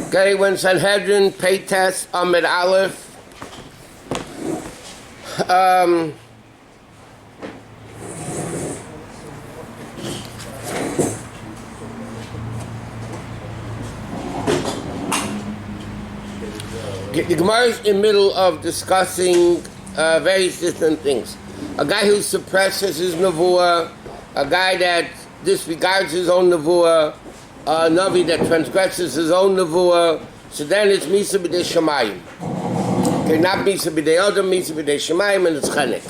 Okay, when Sanhedrin, Peites, Amid Aleph. The Gemara is in the middle of discussing various different things. A guy who suppresses his nevuah, a guy that disregards his own nevuah, a Navi that transgresses his own nevuah. So then it's Misa B'dei Shemayim. Okay, not Misa B'dei Adam, Misa B'dei Shemayim, and it's Chenek.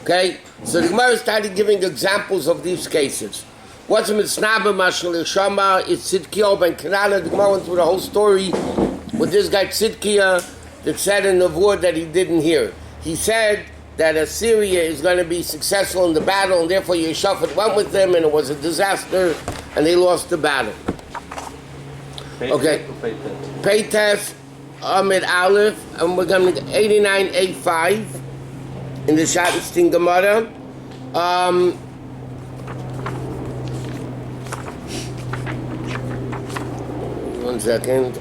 Okay? So the Gemara started giving examples of these cases. What's a Mitznaba Mashal Shama? It's Tzidkiah ben Kenana. The Gemara went through the whole story with this guy Tzidkiah that said in nevuah that he didn't hear. He said that Assyria is going to be successful in the battle, and therefore Yosef went with them, and it was a disaster, and they lost the battle. Okay. Peites, Amid Aleph, and we're going to 89A5 in the Shusterman Gemara. One second.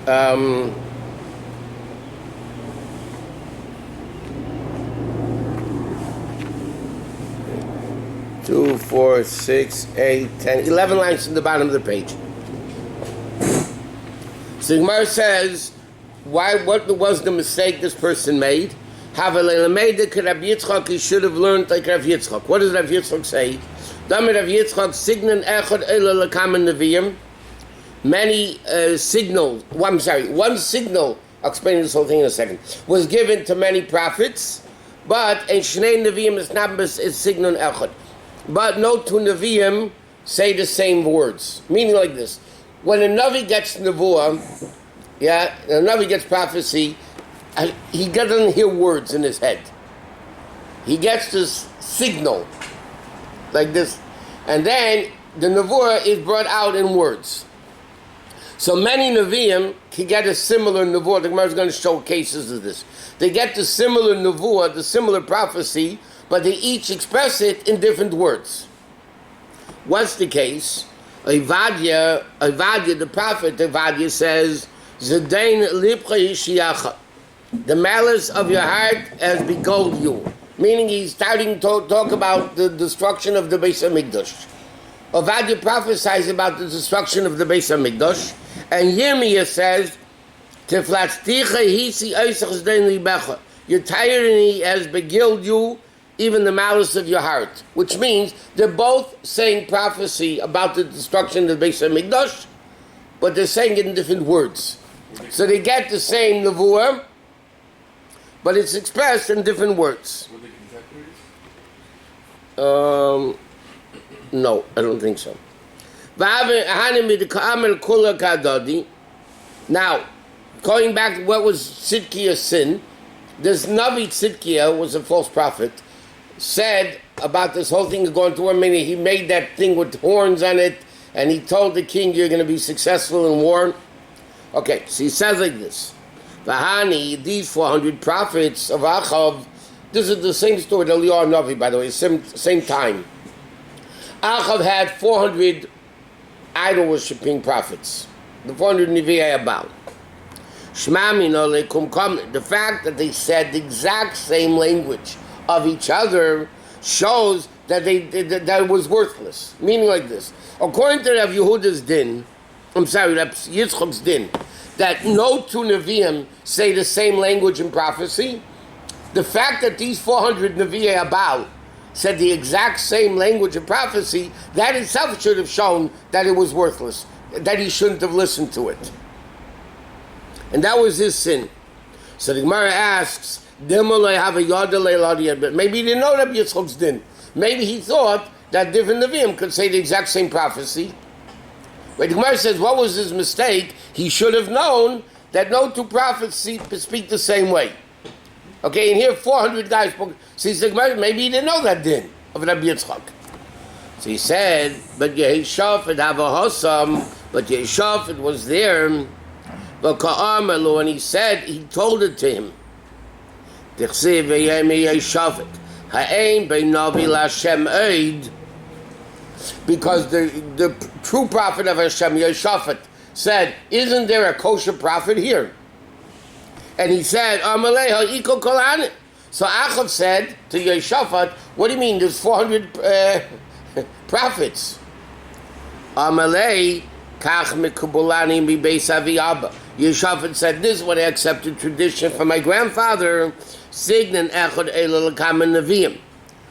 2, 4, 6, 8, 10, 11 lines from the bottom of the page. So Gemara says, what was the mistake this person made? He should have learned like Rav Yitzchak. What does Rav Yitzchak say? Many signals, one signal, I'll explain this whole thing in a second, was given to many prophets, but in Shnei Nevi'im is not signal echad. But no two Nevi'im say the same words. Meaning like this. When a Navi gets Nevuah, a Navi gets prophecy, he doesn't hear words in his head. He gets this signal, like this. And then the Nevuah is brought out in words. So many Nevi'im can get a similar Nevuah. The Gemara is going to show cases of this. They get the similar Nevuah, the similar prophecy, but they each express it in different words. What's the case? Ovadia, the prophet Ovadia says, "Zedain lipcha yishiacha." The malice of your heart has beguiled you. Meaning he's starting to talk about the destruction of the Beis Hamikdash. Ovadia prophesies about the destruction of the Beis Hamikdash, and Yirmiyah says, "Tiflatzticha hisi oisach zedain libecha." Your tyranny has beguiled you, even the malice of your heart, which means they're both saying prophecy about the destruction of the Beis Hamikdash, but they're saying it in different words. So they get the same nevuah, but it's expressed in different words. Were they contemporaries? No, I don't think so. Now, going back to what was Tzidkiah's sin, this Navi Tzidkiah was a false prophet, said about this whole thing going to war, meaning he made that thing with horns on it, and he told the king, you're going to be successful in war. Okay, so he says like this. Vahani, these 400 prophets of Achav, this is the same story, the Eliyahu Navi, by the way, same time. Achav had 400 idol-worshipping prophets, the 400 Nevi'ei Abal. The fact that they said the exact same language of each other shows that that it was worthless. Meaning like this. According to Rav Yehuda's din, Rav Yitzchak's din, that no two Nevi'im say the same language in prophecy, the fact that these 400 Nevi'ei Abal said the exact same language in prophecy, that itself should have shown that it was worthless, that he shouldn't have listened to it. And that was his sin. So the Gemara asks, maybe he didn't know Rabbi Yitzchak's din. Maybe he thought that different Nevi'im could say the exact same prophecy. But the Gemara says, what was his mistake? He should have known that no two prophets speak the same way. Okay, and here 400 guys spoke. So he said, maybe he didn't know that din of Rabbi Yitzchak. So he said, but Yosef was there. And he said, he told it to him. Because the true prophet of Hashem, Yosef, said, isn't there a kosher prophet here? And he said, Amaleha iko kolanet. So Achav said to Yeshafat, what do you mean there's 400 prophets? Amalei kach mikubulani mi beis avi abba. Yeshafat said, this is what I accepted tradition from my grandfather. Signan echad elul kamen neviim.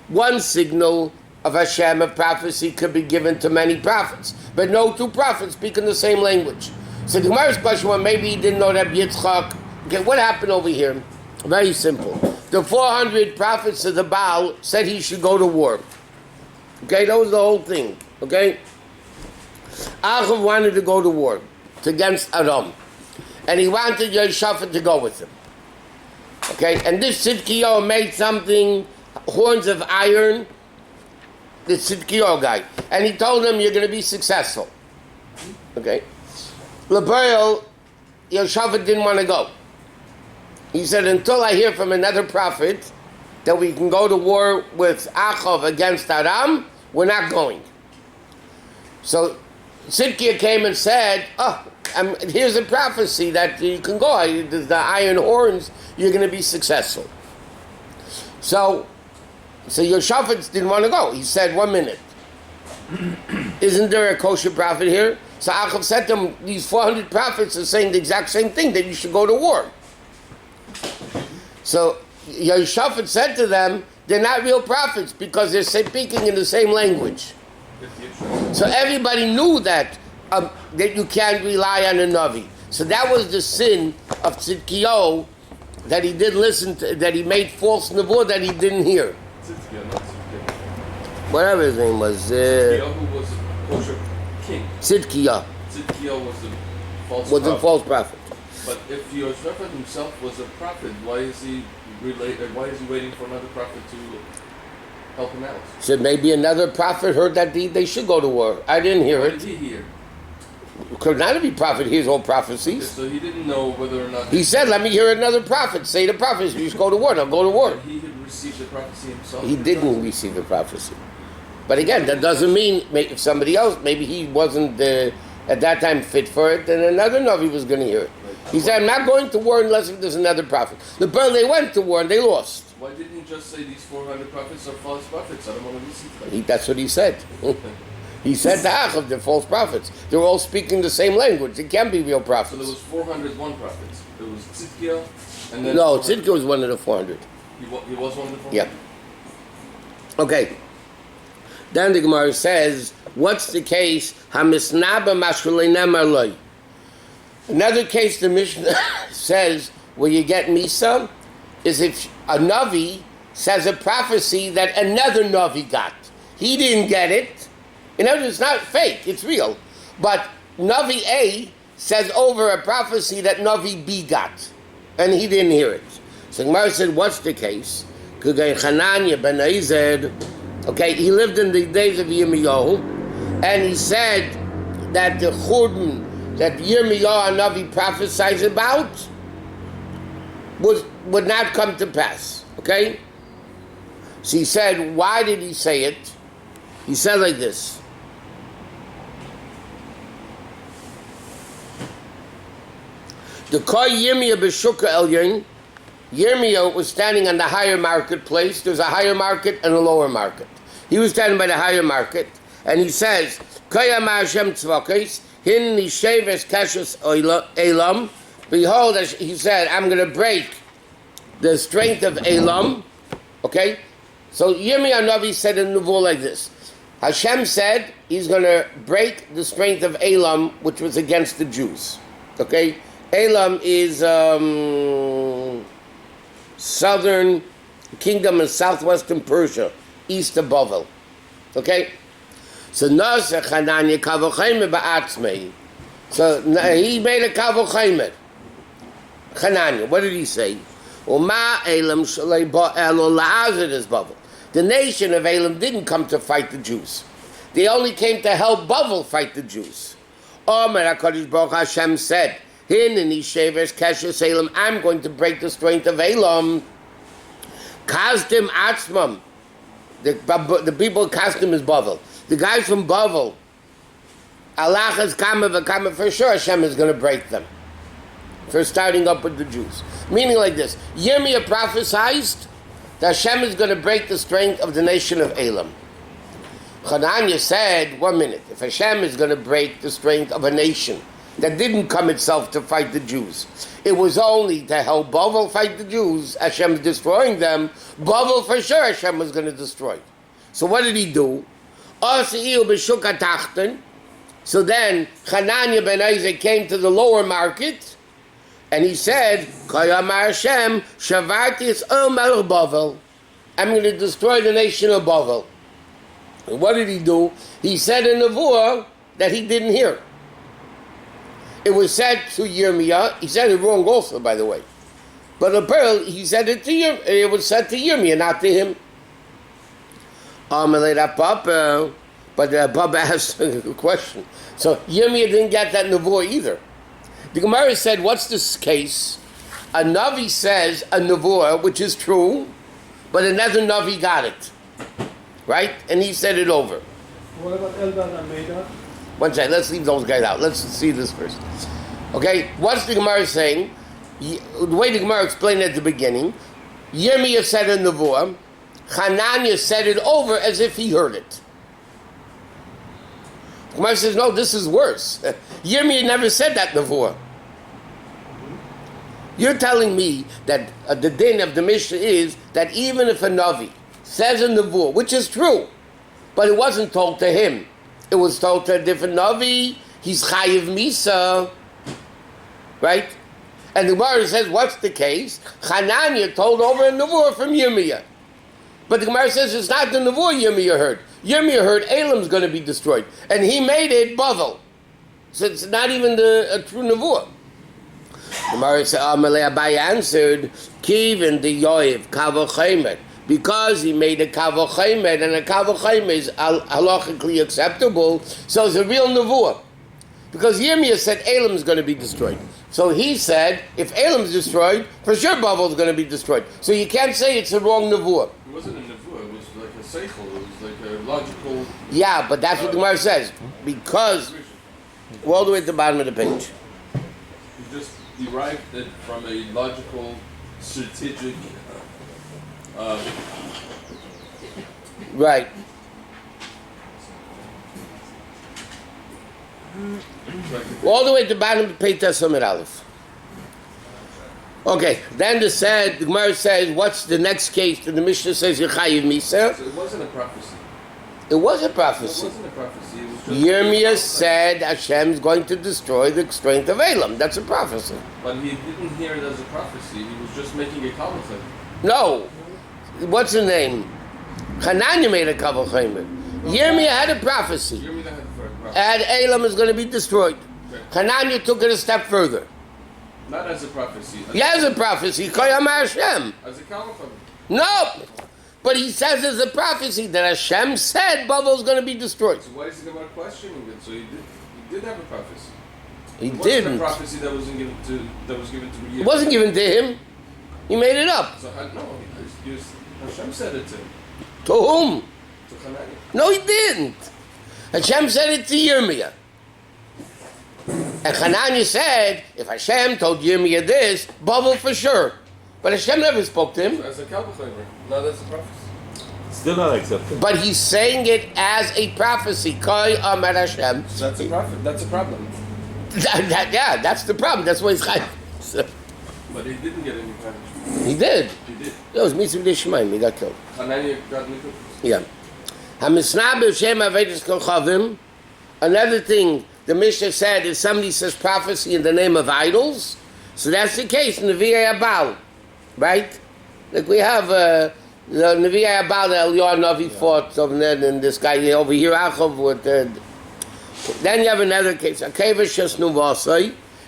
One signal of Hashem of prophecy could be given to many prophets, but no two prophets speak in the same language. So the Gemara's question was, maybe he didn't know that Yitzchak. Okay, what happened over here? Very simple. The 400 prophets of the Baal said he should go to war. Okay, that was the whole thing. Okay? Achav wanted to go to war against Aram. And he wanted Yeshafat to go with him. Okay? And this Tzidkiyahu made something, horns of iron, the Tzidkiyahu guy. And he told him, you're going to be successful. Okay? Lebeil, Yeshafat didn't want to go. He said, until I hear from another prophet that we can go to war with Achav against Aram, we're not going. So Tzidkiyahu came and said, here's a prophecy that you can go. The iron horns, you're going to be successful. So Yeshafat didn't want to go. He said, 1 minute. Isn't there a kosher prophet here? So Achav said to him, these 400 prophets are saying the exact same thing, that you should go to war. So Yeshafat said to them, they're not real prophets because they're speaking in the same language. So everybody knew that you can't rely on a Navi. So that was the sin of Tzidkiyahu, that he didn't listen to, that he made false nevuah that he didn't hear. Tzidkiyahu, not Tzidkiyahu. Whatever his name was. Tzidkiyahu was a kosher king. Tzidkiyahu. Tzidkiyahu was a false was prophet. a false prophet. But if Yosef himself was a prophet, why is he waiting for another prophet to help him out? So maybe another prophet heard that they should go to war. I didn't hear it. What did he hear? Could not every prophet hears all prophecies. So he didn't know whether or not... He said, let me hear another prophet. Say the prophets, you should go to war. Now go to war. He had received the prophecy himself. He didn't receive the prophecy. But again, that doesn't mean if somebody else, maybe he wasn't at that time fit for it, then another Navi was going to hear it. He said, I'm not going to war unless there's another prophet. The bird, they went to war and they lost. Why didn't he just say these 400 prophets are false prophets? I don't want to listen to them. That's what he said. He said to Achav, they're false prophets. They're all speaking the same language. It can't be real prophets. So there was 401 prophets. There was Tzidkiyahu, and then... No, Tzidkiyahu was one of the 400. He was one of the 400? Yeah. Okay. Then the Gemara says, what's the case? Hamisnaba mashuleinam loy. Another case the Mishnah says where you get Misa is if a Navi says a prophecy that another Navi got. He didn't get it. In other words, it's not fake, it's real. But Navi A says over a prophecy that Navi B got. And he didn't hear it. So Gemara said, what's the case? Okay, he lived in the days of Yirmiyahu, and he said that the Churban that Yirmiyahu Navi prophesies about would not come to pass. Okay? So he said, why did he say it? He said like this. The Koi Yirmiyah B'Shukra Elyon, Yirmiyah was standing on the higher marketplace. There's a higher market and a lower market. He was standing by the higher market, and he says, Kayam Hashem Tzvakis, Hin Nisheves Kashus Elam. Behold, he said, I'm going to break the strength of Elam. Okay? So Yirmiyah Navi said in Nevuah like this. Hashem said he's going to break the strength of Elam, which was against the Jews. Okay? Elam is southern kingdom in southwestern Persia, east of Bavel. Okay? So Nasa Chananya Kavochaymer Ba'atzmei. So he made a Kavochaymer. Chananya, what did he say? Uma Elam Shalei Ba'elo La'azid is Bavel. The nation of Elam didn't come to fight the Jews. They only came to help Bavel fight the Jews. Omer HaKadosh Baruch Hashem said, Hin and Yisheves Keshes Elam, I'm going to break the strength of Elam. Kazdim Atzmam. The people of Kazdim is Bavel. The guys from Bavel, Allah is kama for sure Hashem is going to break them for starting up with the Jews. Meaning like this, Yirmiyah prophesied that Hashem is going to break the strength of the nation of Elam. Hananiah said, 1 minute, if Hashem is going to break the strength of a nation that didn't come itself to fight the Jews, it was only to help Bavel fight the Jews, Hashem is destroying them, Bavel for sure Hashem was going to destroy. So what did he do? So then Hananiah ben Isaac came to the lower market, and he said, Hashem, Bavel. I'm going to destroy the nation of Bavel. And what did he do? He said a nevuah that he didn't hear. It was said to Yirmiyah. He said it wrong also, by the way. But apparently he said it to Yirmiyah. It was said to Yirmiyah, not to him. But Papa asked a question. So Yirmiyah didn't get that nevuah either. The Gemara said, what's this case? A Navi says a nevuah, which is true, but another Navi got it. Right? And he said it over. What about Eldad and Medad? One second, let's leave those guys out. Let's see this first. Okay, what's the Gemara saying? The way the Gemara explained at the beginning, Yirmiyah said a nevuah, Hananiah said it over as if he heard it. The Gemara says, no, this is worse. Yirmiyah never said that nevuah. You're telling me that the din of the Mishnah is that even if a Navi says a nevuah, which is true, but it wasn't told to him, it was told to a different Navi, he's chayiv misa, right? And the Gemara says, what's the case? Hananiah told over a nevuah from Yirmiyah. But the Gemara says it's not the nevuah Yirmiyah heard. Yirmiyah heard Elam's going to be destroyed, and he made it Bavel. So it's not even a true nevuah. The Gemara said, Abai answered, Kivin the Yoiv Kavochaymet, because he made a Kavochaymet, and a Kavochaymet is halachically acceptable, so it's a real nevuah. Because Yirmiyah said Elam is going to be destroyed. So he said, if Elam is destroyed, for sure Bavel is going to be destroyed. So you can't say it's a wrong nevuah. It wasn't a nevuah, it was like a seichel, it was like a logical... Yeah, but that's what the Gemara says. Because, we're all the way at the bottom of the page. You just derived it from a logical, strategic... Right. All the way at the bottom of the page, Tasomit Aleph. Okay, then the Gemara says, what's the next case? And the Mishnah says, Yechayiv Misa. So it wasn't a prophecy. It was a prophecy. It wasn't a prophecy. It was just Yirmiyah said Hashem's going to destroy the strength of Elam. That's a prophecy. But he didn't hear it as a prophecy. He was just making a kavachim. No. What's the name? Hananiah made a kavachim. Yirmiyah had a prophecy. Yirmiyah had a prophecy. And Elam is going to be destroyed. Okay. Hananiah took it a step further. Not as a prophecy. He has a prophecy. Koyam Hashem. As a kavachim. No. But he says there's a prophecy that Hashem said Bavel is going to be destroyed. So why is he about questioning it? So he did have a prophecy. He It wasn't didn't. a prophecy that was given to Yirmiyah. It wasn't given to him. He made it up. So Hashem said it to him. To whom? To Hananiah. No, he didn't. Hashem said it to Yirmiyah. And Hananiah said, if Hashem told Yirmiyah this, Bavel for sure. But Hashem never spoke to him. As a kavachim. No, that's a prophecy. Still not accepted. But he's saying it as a prophecy. Koi Amar Hashem. So that's a prophet. That's a problem. Yeah, that's the problem. That's why he's chayiv. So, But he didn't get any punishment. he did. He did. It was mitzvah d'shemaim. He got killed. Hananiah got mikvah. Yeah. HaMisnah b'Shem Avedis Kochavim. Another thing the Mishnah said is somebody says prophecy in the name of idols. So that's the case in the Nevi'ai Abal. Right? Like we have the Nevi'ai Abal that Eliyahu Navi fought over there, and this guy over here, Achov, with then you have another case.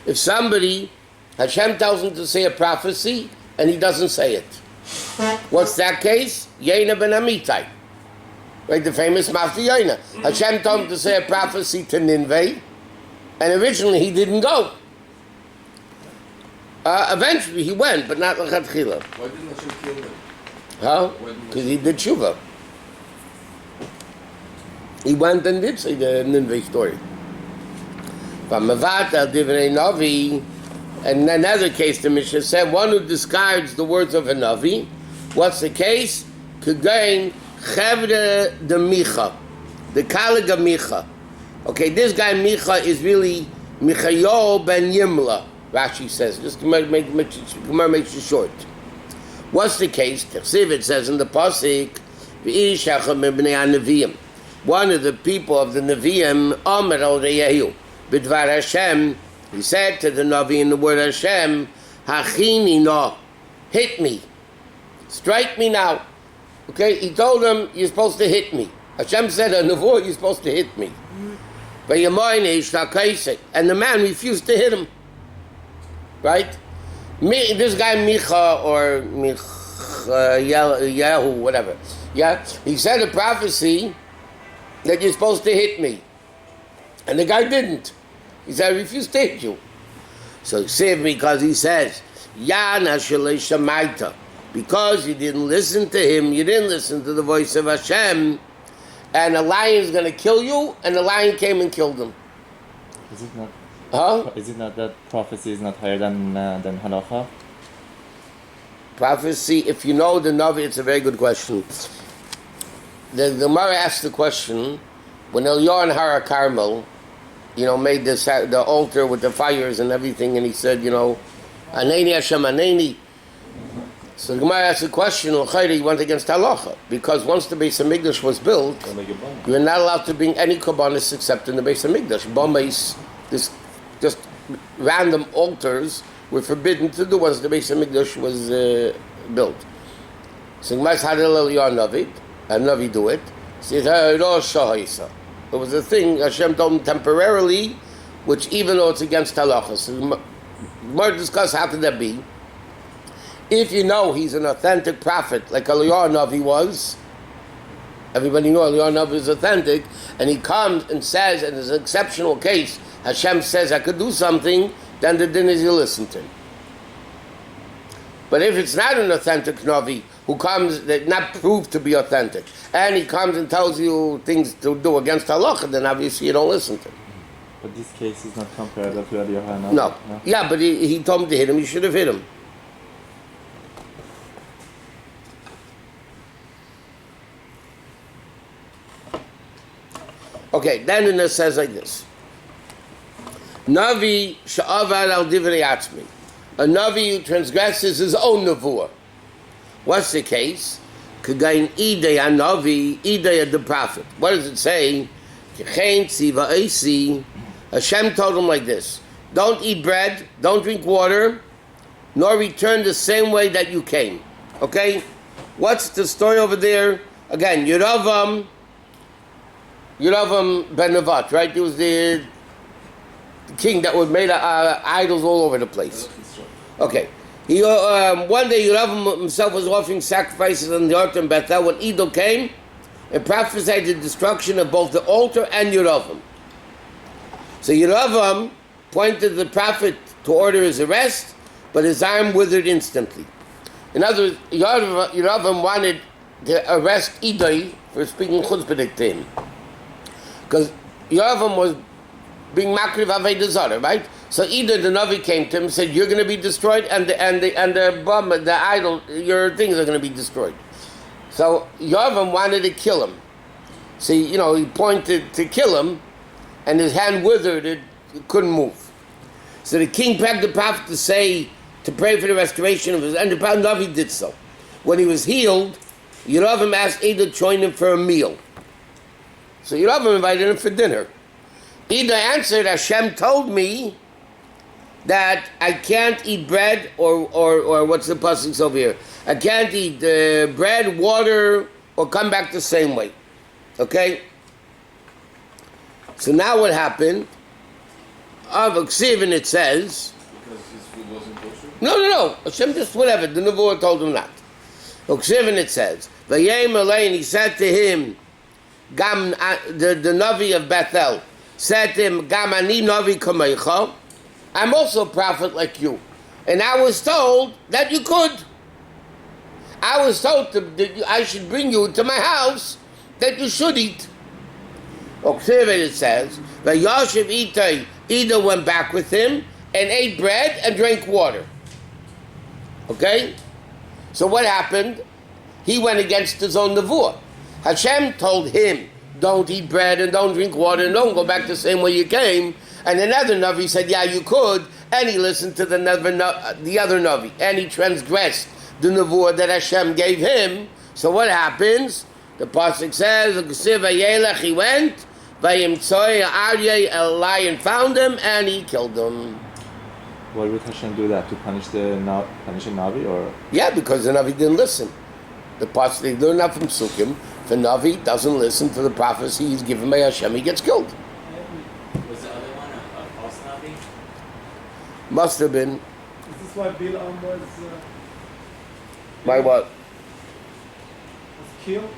If somebody, Hashem tells him to say a prophecy, and he doesn't say it. What's that case? Yaina ben Amitai. Right, the famous Mafti Yaina. Hashem told him to say a prophecy to Nineveh, and originally he didn't go. Eventually he went, but not l'chatchila. Why didn't Hashem kill him? Huh? Because he did tshuva. He went and did say the Nineveh story. V'mavatal divrei Navi. And in another case, the Mishnah said, one who discards the words of a Navi, what's the case? K'gain chevre de Micha, the colleague of Micha. Okay, this guy Micha is really Michael ben Yimla, Rashi says. Just Gemara makes it short. What's the case? It says in the Pasuk, one of the people of the Nevi'im, Omer al Reyehu, B'dvar Hashem, he said to the Navi in the word Hashem, Hachini no, hit me, strike me now. Okay, he told him, you're supposed to hit me. Hashem said, you're supposed to hit me. And the man refused to hit him. Right? This guy Micha or Yahu, whatever. Yeah, he said a prophecy that you're supposed to hit me. And the guy didn't. He said, I refuse to hit you. So save me because he says, Yana Shalei Shamaita. Because you didn't listen to him, you didn't listen to the voice of Hashem, and a lion is going to kill you, and the lion came and killed him. Is it not? Huh? Is it not that prophecy is not higher than halacha? Prophecy, if you know the Navi, it's a very good question. The Gemara asked the question, when Eliyahu and Har Carmel, made the altar with the fires and everything, and he said, Aneni Hashem Aneni. So the Gemara asked the question, he went against halacha, because once the Beis HaMikdash was built, you were not allowed to bring any korbanos except in the Beis HaMikdash. Bombeis, just random altars were forbidden to do once the Beis HaMikdash was built. So the Gemara said, Navi, and Navi do it. It was a thing Hashem told him temporarily, which even though it's against halacha. So the Gemara discussed how could that be. If you know he's an authentic prophet, like Eliyahu Navi was, everybody knows Eliyahu Navi is authentic, and he comes and says, in an exceptional case, Hashem says, I could do something, then the din is you listen to him. But if it's not an authentic Navi, who comes, that not proved to be authentic, and he comes and tells you things to do against halacha, then obviously you don't listen to him. But this case is not comparable to Eliyahu Navi. No. Yeah, but he told him to hit him, you should have hit him. Okay, then it says like this. Navi sha'avad al divrei atzmi. A Navi who transgresses his own nevuah. What's the case? K'gain idei ha-Navi, idei the prophet. What does it say? K'chein tziva eisi. Hashem told him like this. Don't eat bread, don't drink water, nor return the same way that you came. Okay? What's the story over there? Again, Yeravam ben Nevat, right? He was the king that was made idols all over the place. Okay. He one day Yeravam himself was offering sacrifices on the altar in Bethel when Edo came and prophesied the destruction of both the altar and Yeravam. So Yeravam pointed the prophet to order his arrest, but his arm withered instantly. In other words, Yeravam wanted to arrest Edo for speaking chutzpah to him. Because Yeravam was being makriv avodah zarah, right? So either the Navi came to him and said, "You're going to be destroyed," and the idol, your things are going to be destroyed. So Yeravam wanted to kill him. So he pointed to kill him, and his hand withered; it couldn't move. So the king begged the prophet to pray for the restoration of his, and the Navi did so. When he was healed, Yeravam asked Edo to join him for a meal. So Yeravam invited him for dinner. Edo answered, Hashem told me that I can't eat bread or what's the pasuk over here? I can't eat bread, water, or come back the same way. Okay? So now what happened? Of Ksiv, and it says... Because his food wasn't kosher? No. Hashem just whatever. The Nevuah told him not. Ksiv, and it says, Vayem Elaine, he said to him, Gam, the Navi of Bethel, said to him, Gam ani Navi kamecha, I'm also a prophet like you. And I was told that you could. I was told that I should bring you to my house, that you should eat. It says, Vayashiv itay either went back with him and ate bread and drank water. Okay? So what happened? He went against his own nevuah. Hashem told him, don't eat bread and don't drink water and don't go back the same way you came. And another Navi said, yeah, you could. And he listened to the other Navi. And he transgressed the nevuah that Hashem gave him. So what happens? The pasuk says, he went, a lion found him, and he killed him. Why would Hashem do that? To punish a Navi, or? Yeah, because the Navi didn't listen. The pasuk, they learn that from Sukkim. If a Navi doesn't listen to the prophecy he's given by Hashem, he gets killed. Was the other one a false Navi? Must have been. Is this why Bilam was By what? killed?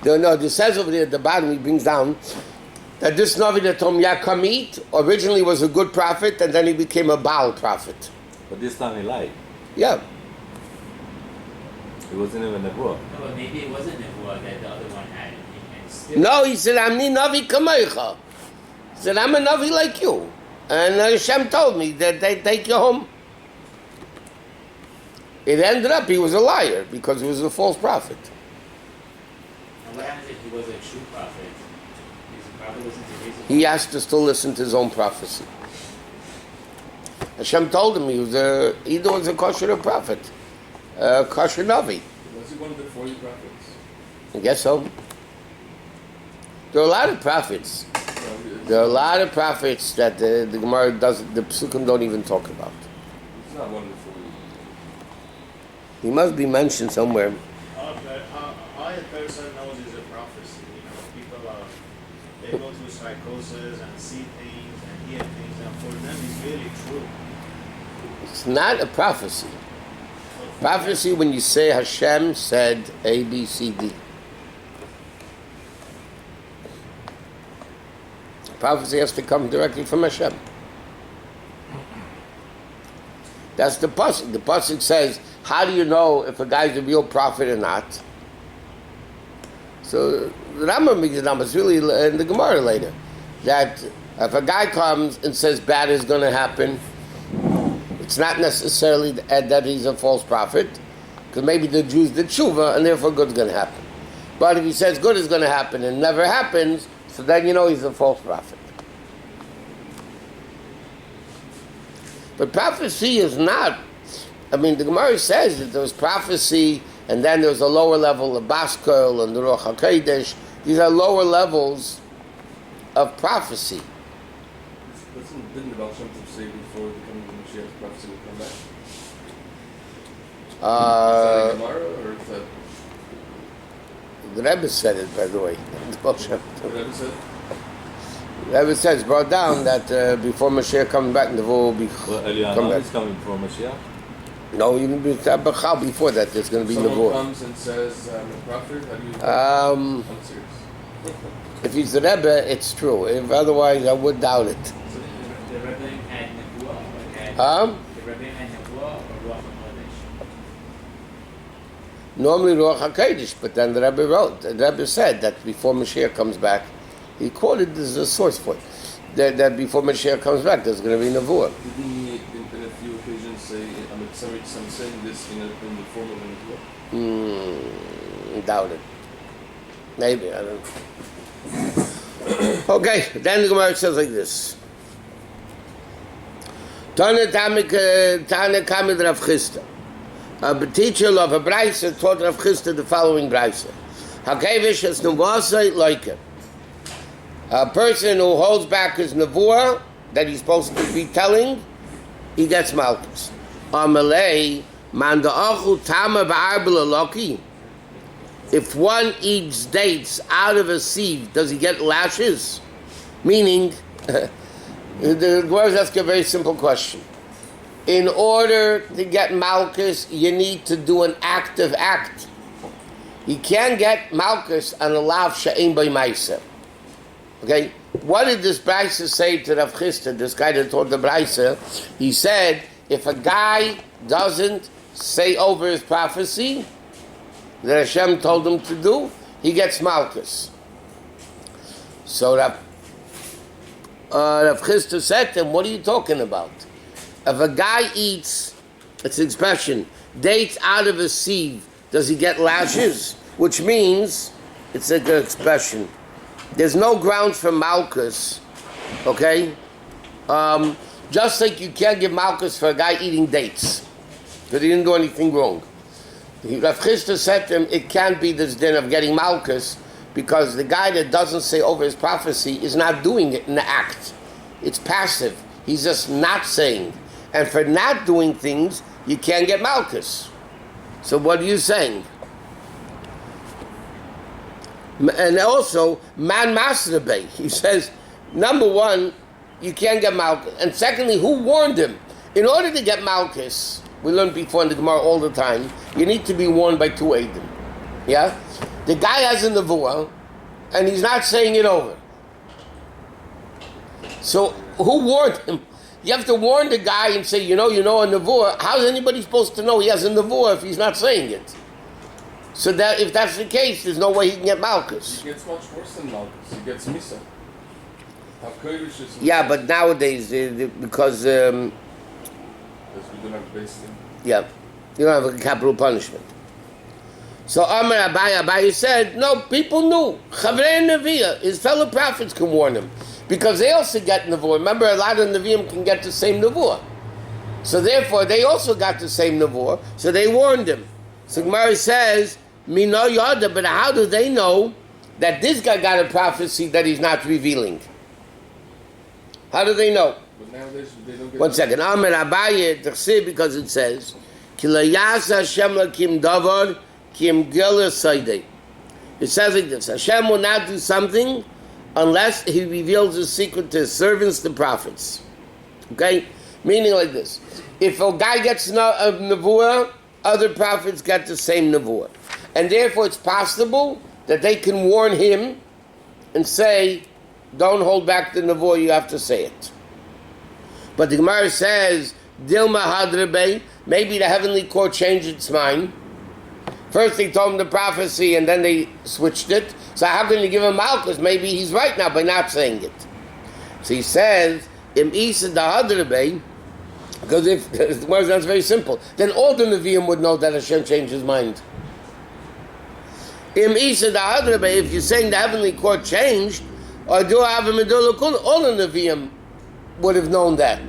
No, it says over there at the bottom, he brings down that this Navi that told him, yeah, come eat, originally was a good prophet, and then he became a Baal prophet. But this time he lied. Yeah. It wasn't even a book. No, but maybe it wasn't Nebuah that the other one had. And still, No, he said, I'm ni Navi kamecha. He said, I'm a Navi like you. And Hashem told me that they take you home. It ended up he was a liar because he was a false prophet. and what happens if he was a true prophet? Is the prophet listen to his? He has to still listen to his own prophecy. Hashem told him he was either was a kosher prophet, a kosher Navi. Was he one of the 40 prophets? I guess so. There are a lot of prophets. There are a lot of prophets that the Gemara doesn't, the Psukim don't even talk about. He's not one of the 40. He must be mentioned somewhere. All a person knows is a prophecy. People they go through psychosis and see things and hear things, and for them it's really true. It's not a prophecy. Prophecy when you say Hashem said A, B, C, D. Prophecy has to come directly from Hashem. That's the pasuk. The pasuk says, how do you know if a guy's a real prophet or not? So the Rambam makes it it's really in the Gemara later, that if a guy comes and says bad is going to happen, it's not necessarily that he's a false prophet, because maybe the Jews did tshuva and therefore good's going to happen. But if he says good is going to happen and never happens, so then you know he's a false prophet. But prophecy is not, the Gemara says that there was prophecy and then there's a lower level of Baskel and the Ruach HaKodesh. These are lower levels of prophecy. Didn't the Baal Shem Tov say before the coming of Mashiach, prophecy will come back? Is that a Gemara or is that... The Rebbe said it, by the way. The Baal Shem Tov. What Rebbe said? The Rebbe says, brought down that before Mashiach comes back, the will be Well, come Eliyahu back. is coming from Mashiach. No, even before that, there's going to be Someone Nebuah. comes and says, I'm a prophet, how do you... I'm serious. If he's the Rebbe, it's true. If otherwise, I would doubt it. So the Rebbe had Nebuah, or had Huh? the Rebbe had Nebuah or Ruach HaKodesh? Normally Ruach HaKodesh, but then the Rebbe wrote. The Rebbe said that before Mashiach comes back, he quoted this as a source for it, that before Mashiach comes back, there's going to be Nebuah. Didn't he, in a few occasions, say, I'm saying this in the form of a Nebuah? Doubt it. Maybe, I don't know. Okay, then the Gemara says like this. Tana Kamid Rav Chisda. A teacher of a Braisa taught Rav Chisda the following Braisa. Hakevish es Nevuah like it. A person who holds back his Nevuah that he's supposed to be telling, he gets Malchus. Amalei Manda Achu Tama Ba'arbel Eloki. If one eats dates out of a sieve, does he get lashes? Meaning, the Gemara asks a very simple question. In order to get Malchus, you need to do an active act. You can't get Malchus on a lav she'ein by Maisa. Okay? What did this Braisa say to Rav Chisda, this guy that taught the Braisa? He said, if a guy doesn't say over his prophecy that Hashem told him to do, he gets Malchus. So Rav Chisda said to him, what are you talking about? If a guy eats, it's an expression, dates out of a sieve, does he get lashes? Which means, it's a good expression, there's no grounds for malchus, okay? Just like you can't give malchus for a guy eating dates, because he didn't do anything wrong. Rav Chisda said to him, it can't be this din of getting malchus, because the guy that doesn't say over his prophecy is not doing it in the act. It's passive. He's just not saying. And for not doing things, you can't get malchus. So what are you saying? And also, man masturbate. He says, number one, you can't get malchus. And secondly, who warned him? In order to get malchus, we learned before in the Gemara all the time, you need to be warned by two Eidim. Yeah? The guy has a nevuah, and he's not saying it over. So, who warned him? You have to warn the guy and say, you know, a nevuah. How's anybody supposed to know he has a nevuah if he's not saying it? So that if that's the case, there's no way he can get malchus. He gets much worse than malchus. He gets misa. Yeah, but nowadays, because... Because we don't have base thing. Yeah, you don't have a capital punishment. So Amar Abaye said, no, people knew. Chavrei Nevi'ah, his fellow prophets can warn him. Because they also get nevuah. Remember, a lot of Nevi'im can get the same nevuah. So therefore, they also got the same nevuah. So they warned him. So Gemara says, Mino Yada, but how do they know that this guy got a prophecy that he's not revealing? How do they know? But nowadays they don't get... One second. Amar Abaye, because it says, Ki la yasa Hashem lakim davar, ki im gila saydei. It says like this, Hashem will not do something unless he reveals his secret to his servants, the prophets. Okay? Meaning like this. If a guy gets a nevuah, other prophets get the same nevuah. And therefore it's possible that they can warn him and say, don't hold back the nevuah, you have to say it. But the Gemara says, Dilma Hadrabe, maybe the heavenly court changed its mind. First they told him the prophecy and then they switched it. So how can you give him malchus? Maybe he's right now by not saying it. So he says, Im Isa da Hadrabe, because if the Gemara that's very simple, then all the Nevi'im would know that Hashem changed his mind. Im Isa da Hadrabe, if you're saying the heavenly court changed, or do I have a medulla kul, all the Nevi'im would have known that.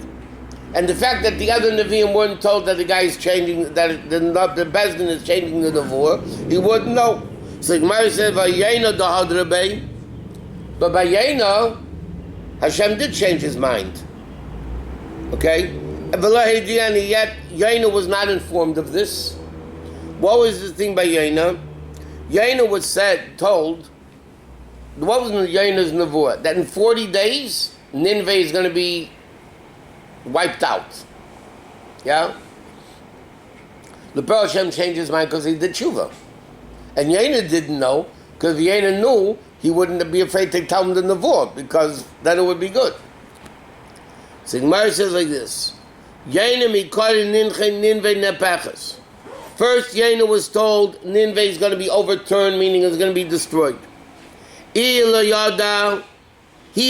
And the fact that the other Nevi'im weren't told that the guy is changing, that the Bezdin is changing the nevuah, he wouldn't know. So the Gemara said, Vayena da Hadrabe, but by Yena, Hashem did change his mind. Okay? And yet, Yena was not informed of this. What was the thing by Yena? Yena was told, what was Yena's nevuah? That in 40 days, Nineveh is going to be wiped out. Yeah? The Pearl Hashem changed his mind because he did tshuva. And Yena didn't know, because if Yena knew, he wouldn't be afraid to tell him the nevuah, because then it would be good. So Gemara says like this, Yena mikari Nineveh nepechas. First, Yena was told Nineveh is going to be overturned, meaning it's going to be destroyed. He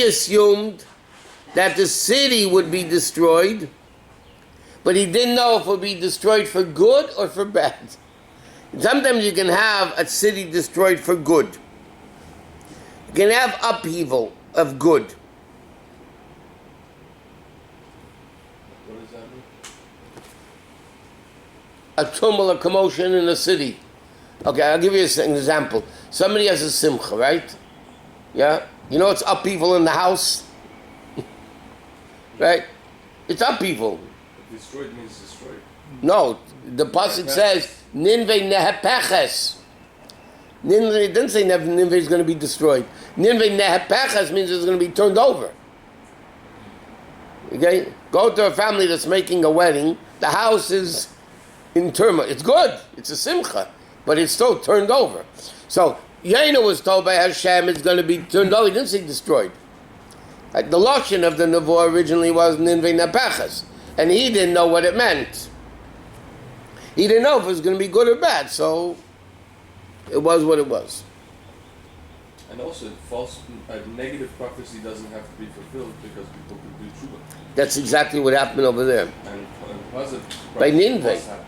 assumed that the city would be destroyed, but he didn't know if it would be destroyed for good or for bad. Sometimes you can have a city destroyed for good. You can have upheaval of good. What does that mean? A tumult, a commotion in a city. Okay, I'll give you an example. Somebody has a simcha, right? Yeah? You know it's upheaval in the house? Right? It's upheaval. Destroyed means destroyed. No, the pasuk says, Ninveh nehepeches. Ninveh, it didn't say Ninveh is going to be destroyed. Ninveh nehepeches means it's going to be turned over. Okay? Go to a family that's making a wedding, the house is in turmoil. It's good, it's a simcha, but it's still turned over. So, Yena was told by Hashem it's going to be turned over. He didn't say destroyed. The lashon of the nevuah originally was Ninveh nehepeches, and he didn't know what it meant. He didn't know if it was going to be good or bad, so it was what it was. And also, negative prophecy doesn't have to be fulfilled because people could do tshuva. That's exactly what happened over there. And positive By prophecy Nineveh. must happen.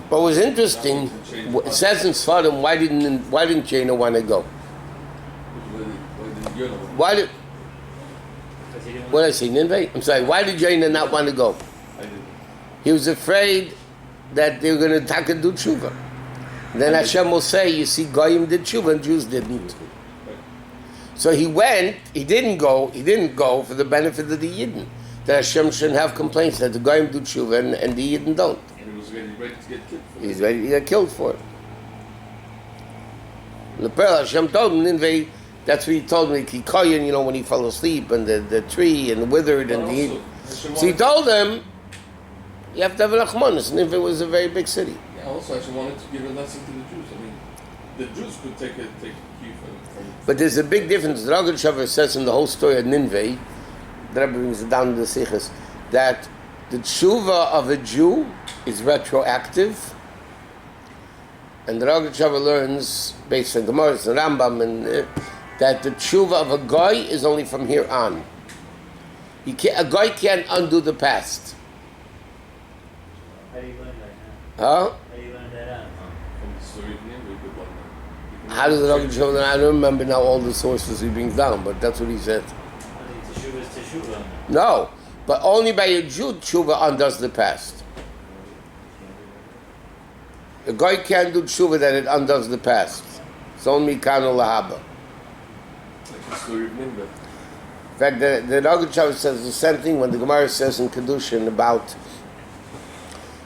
What was interesting, it says in Sodom, why didn't Jonah want to go? Why did, Because he didn't what did I say, Nineveh? I'm sorry, why did Jonah not want to go? I did. He was afraid that they were going to attack and do tshuva. Then Hashem will say, you see, Goyim did tshuva and Jews didn't. So he went, he didn't go for the benefit of the Yidden. That Hashem shouldn't have complaints that the Goyim do tshuva and the Yidden don't. And he was ready to get killed for it. He's ready to get killed for it. The Pearl Hashem told him, Nineveh, that's what he told me, Kikoyan, when he fell asleep, and the tree, and the withered, and the Yidden. So he told him, you have to have a Rachmanis. Nineveh was a very big city. Yeah, also Hashem wanted to give a lesson to the Jews. I mean, the Jews could take a cue from But there's a big difference. The Rogat Shavar says in the whole story of Nineveh, the Rabbi brings it down to the Sichos, that the tshuva of a Jew is retroactive, and the Rogat Shavar learns, based on Gemara and Rambam, and that the tshuva of a goy is only from here on. A goy can't undo the past. How do you learn that? Huh? How do you learn that out? from the story of Nineveh. Good one. How does the Rogat Shavar? I don't remember now all the sources he brings down, but that's what he said. Teshuvah is teshuvah. No, but only by a Jew tshuva undoes the past. A guy can't do tshuva that it undoes the past. It's only kanu lahaba. Like the story of Nineveh. In fact, the Rogat Shavar says the same thing when the Gemara says in Kedushin about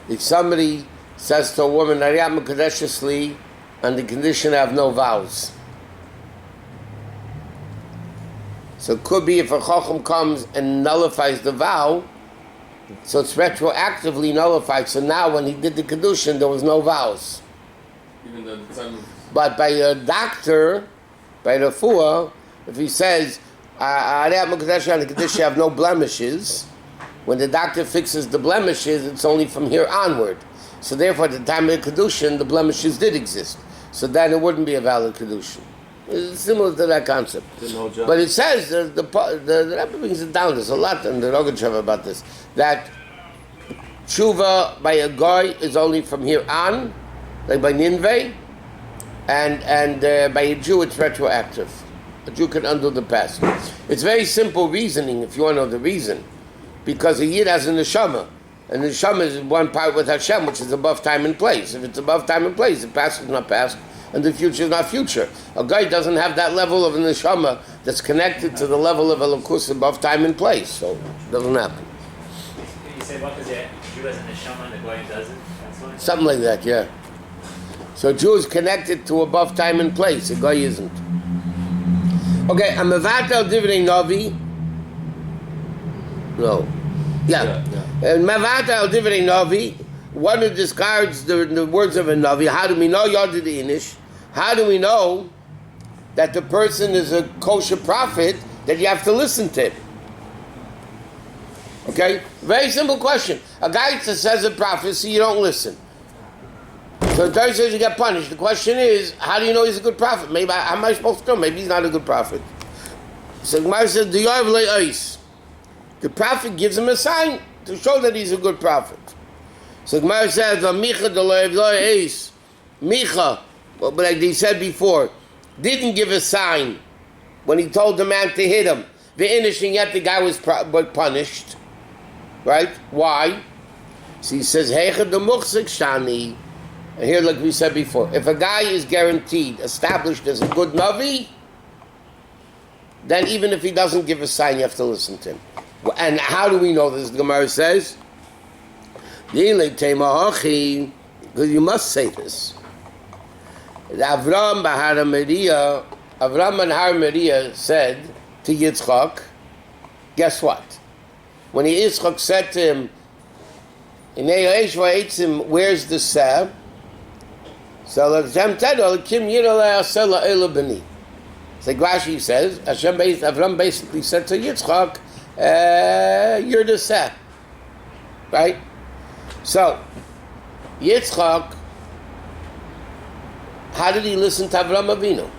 if somebody says to a woman, Ariyat Mekadeshesli, on the condition I have no vows. So it could be if a Chacham comes and nullifies the vow, so it's retroactively nullified. So now when he did the Kedushin, there was no vows. Even though the time of But by a doctor, by the Refuah, if he says, Ariyat Mekadesh on the condition I have no blemishes, when the doctor fixes the blemishes, it's only from here onward. So therefore, at the time of the Kedushin, the blemishes did exist. So then it wouldn't be a valid Kedushin. It's similar to that concept. But it says, the Rabbi brings it down, there's a lot in the Rogat Shavar about this, that tshuva by a goy is only from here on, like by Nineveh, and by a Jew it's retroactive. A Jew can undo the past. It's very simple reasoning, if you want to know the reason. Because a Yid has a neshama, and the neshama is one part with Hashem, which is above time and place. If it's above time and place, the past is not past, and the future is not future. A guy doesn't have that level of a neshama that's connected to the level of Elokus above time and place, so it doesn't happen. You say what? Because the Jew has a neshama and the Goyim doesn't? That's why? Something like that, yeah. So a Jew is connected to above time and place, a guy isn't. Okay, I'm a vatal dividend Navi. No. Yeah. And Mavat al Divrei Navi, one who discards the words of a Navi, how do we know Yod the Inish? How do we know that the person is a kosher prophet that you have to listen to him? Okay? Very simple question. A guy that says a prophecy, you don't listen. So the Torah says you get punished. The question is, how do you know he's a good prophet? Maybe how am I supposed to know? Maybe he's not a good prophet. So Gemara says, "Do you have le'os?" The prophet gives him a sign to show that he's a good prophet. So Gemara says, "Micha de le'os." Micha, but like they said before, didn't give a sign when he told the man to hit him. The inishing yet the guy was punished, right? Why? So he says, "Heicha de muchzik shani." And here, like we said before, if a guy is guaranteed, established as a good Navi, then even if he doesn't give a sign, you have to listen to him. And how do we know this? The Gemara says, because you must say this. Avram and Har Meriah said to Yitzchak, guess what? When Yitzchak said to him, where's the seh? So like Rashi says, Avram basically said to Yitzchak, you're the seh. Right? So, Yitzchak, how did he listen to Avram Avinu?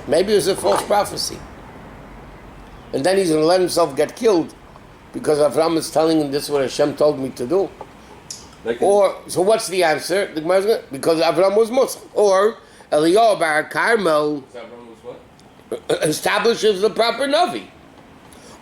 Maybe it was a false prophecy. And then he's going to let himself get killed because Avram is telling him this is what Hashem told me to do. So what's the answer? The Gemara is gonna, because Avram was Muslim. Or Eliyahu bar Carmel Avram was what? establishes the proper Navi.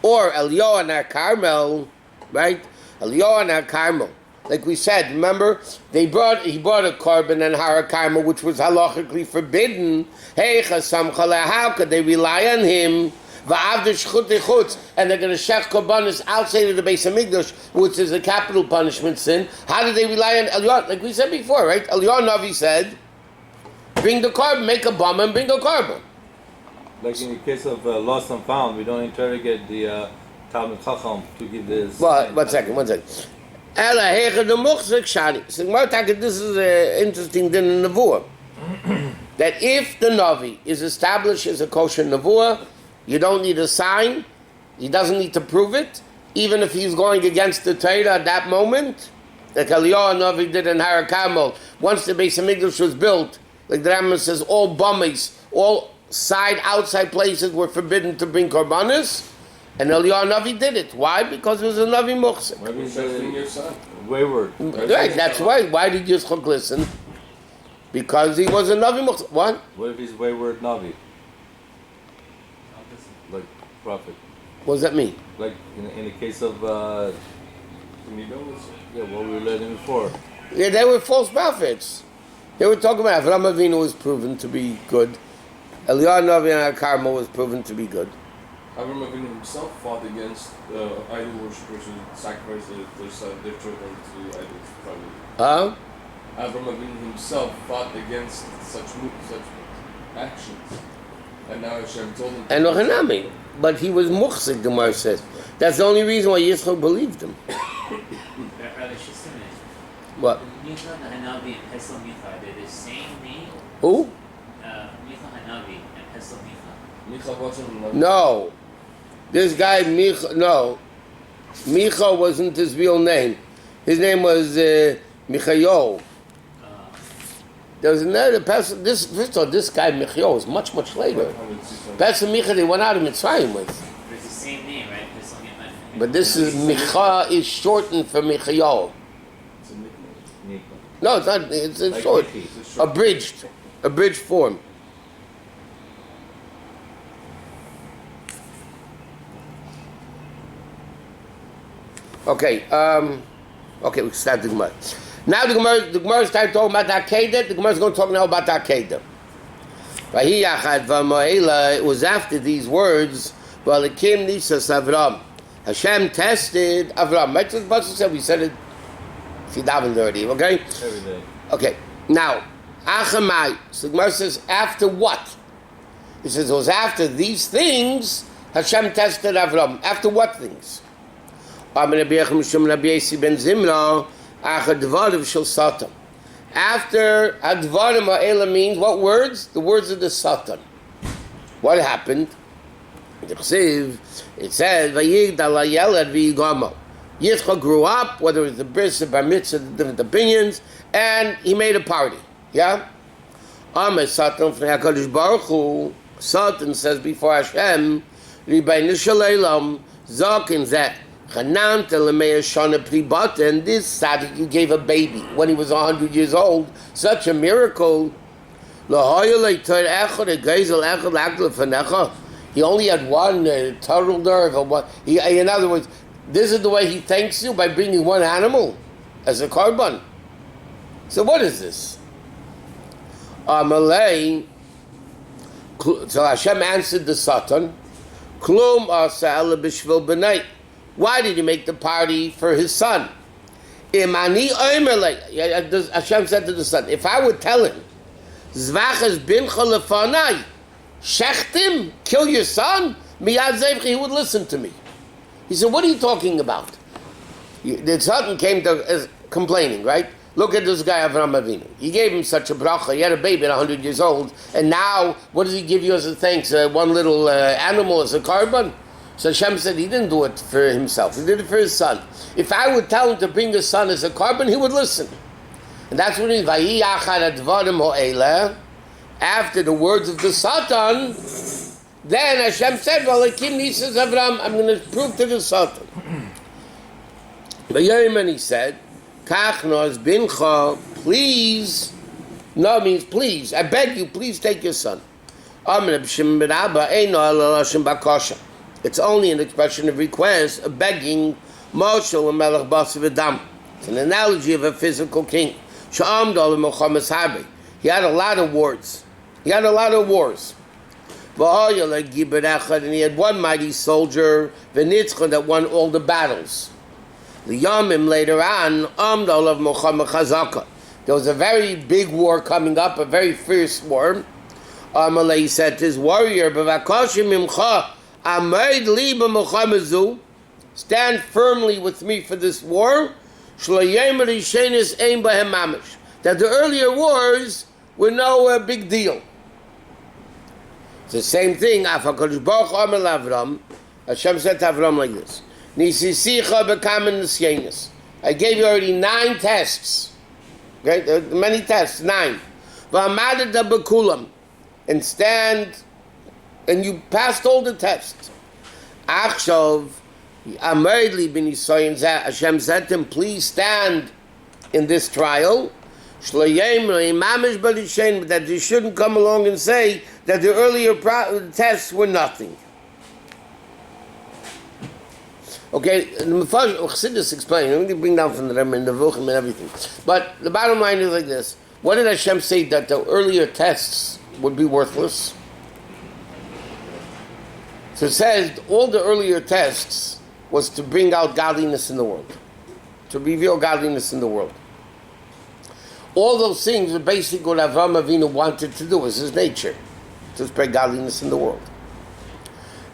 Or Eliyahu and Carmel, right? Eliyahu and Carmel. Like we said, remember, he brought a korban and Har Carmel, which was halachically forbidden. Hey, how could they rely on him? And they're going to shech korbanos outside of the Beis Hamikdash, which is a capital punishment sin. How did they rely on Eliyahu? Like we said before, right? Eliyahu Navi said, bring the korban, make a bomb and bring a korban. Like in the case of lost and found, we don't interrogate the Talmud Chacham to give this. Well, one second. Ella hege de muchzik shani. So this is an interesting din in Nevuah. That if the Navi is established as a kosher Nevuah, you don't need a sign. He doesn't need to prove it, even if he's going against the Torah at that moment. Like Eliyahu Navi did in Har Carmel. Once the Beis Hamikdash was built, like the Rambam says, all bummies, all outside places were forbidden to bring korbanos. And Eliyahu Navi did it. Why? Because it was a Navi Muchzik. Maybe he's wayward. Right, that's why. Why did Yitzchak listen? Because he was a Navi Muchzik. What? What if he's wayward Navi? Like prophet. What does that mean? Like in the case of what we were learning before. Yeah, they were false prophets. They were talking about Avram Avinu was proven to be good. Eliyahu Navi and Carmel was proven to be good. Avram Avinu himself fought against idol worshippers who sacrificed their children to idols. Huh? Avram Avinu himself fought against such actions, and now Hashem told him. And Ochanami, but he was muchzik. The Gemara says that's the only reason why Yitzchak believed him. Rabbi Shusterman. What? Micha Hanavi and Pesel Micha, they're the same name. Who? Micha Hanavi and Pesel Micha. Micha wasn't. No. This guy, Micha wasn't his real name. His name was Michael. There was another person, this guy, Michael, was much, much later. Pesach Micha, they went out of Mitzrayim with. But it's the same name, right? Pesel Micha. But this is, Micha is shortened for Michael. It's a nickname. No, it's not, it's Like short. Mickey. Abridged form. Okay, we start the Gemara. Now the Gemara started talking about the Akedah. The Gemara is going to talk now about the Akedah. It was after these words, Hashem tested Avram. Right? The Pasuk said, we said it, she davened already, okay? Every day. Okay, now, Achamai. So the Gemara says, after what? It says, it was after these things, Hashem tested Avram. After what things? After Advarim Ha'ela means what words? The words of the Satan. What happened? It says, Yitzchak grew up, whether it was the bris or bar mitzvah, different opinions, and he made a party. Yeah? Satan says before Hashem, Ribeinu Shalom, Zakin Zeh. And this tzaddik you gave a baby when he was 100 years old. Such a miracle. He only had one turtle nerve. In other words, this is the way he thanks you, by bringing one animal as a korban. So what is this? So Hashem answered the Satan. Why did he make the party for his son? Hashem said to the son, if I would tell him, Shechtim, kill your son, he would listen to me. He said, what are you talking about? The son came to complaining, right? Look at this guy, Avram Avinu. He gave him such a bracha. He had a baby at 100 years old. And now, what does he give you as a thanks? One little animal as a korban? So Hashem said he didn't do it for himself. He did it for his son. If I would tell him to bring his son as a korban, he would listen. And that's what it means. after the words of the Satan, then Hashem said, V'alakim nisas Avram, I'm going to prove to the Satan. But Yemen, he said, Kach nos bincha, please, no means please, I beg you, please take your son. It's only an expression of request, a begging, Moshel and Melech Basav Adam. It's an analogy of a physical king. He had a lot of wars. And he had one mighty soldier, that won all the battles. Later on, there was a very big war coming up, a very fierce war. Amalei said to his warrior, stand firmly with me for this war, that the earlier wars were no big deal. It's the same thing. Hashem said to Avram like this, I gave you already 9 tests. Okay, there are many tests, 9. And stand, and you passed all the tests. Hashem said to him, please stand in this trial, that you shouldn't come along and say that the earlier tests were nothing. Okay, Chassidus explain. I'm going to bring down from the Rebbe and the Vuchim and everything. But the bottom line is like this. What did Hashem say that the earlier tests would be worthless? So it says all the earlier tests was to bring out godliness in the world, to reveal godliness in the world. All those things are basically what Avraham Avinu wanted to do, was his nature, to spread godliness in the world.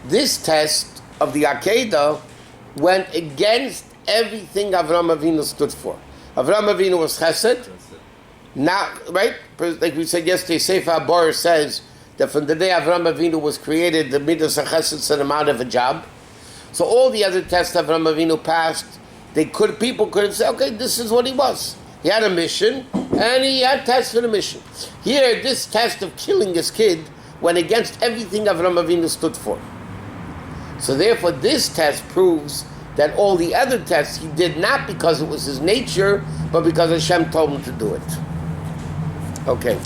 This test of the Akedah went against everything Avraham Avinu stood for. Avraham Avinu was Chesed. Now, right? Like we said yesterday, Sefer HaBor says that from the day Avraham Avinu was created, the Midas HaChesed sent him out of a job. So all the other tests Avraham Avinu passed, people could have said, okay, this is what he was. He had a mission, and he had tests for the mission. Here, this test of killing his kid went against everything Avraham Avinu stood for. So therefore, this test proves that all the other tests he did not because it was his nature, but because Hashem told him to do it. Okay.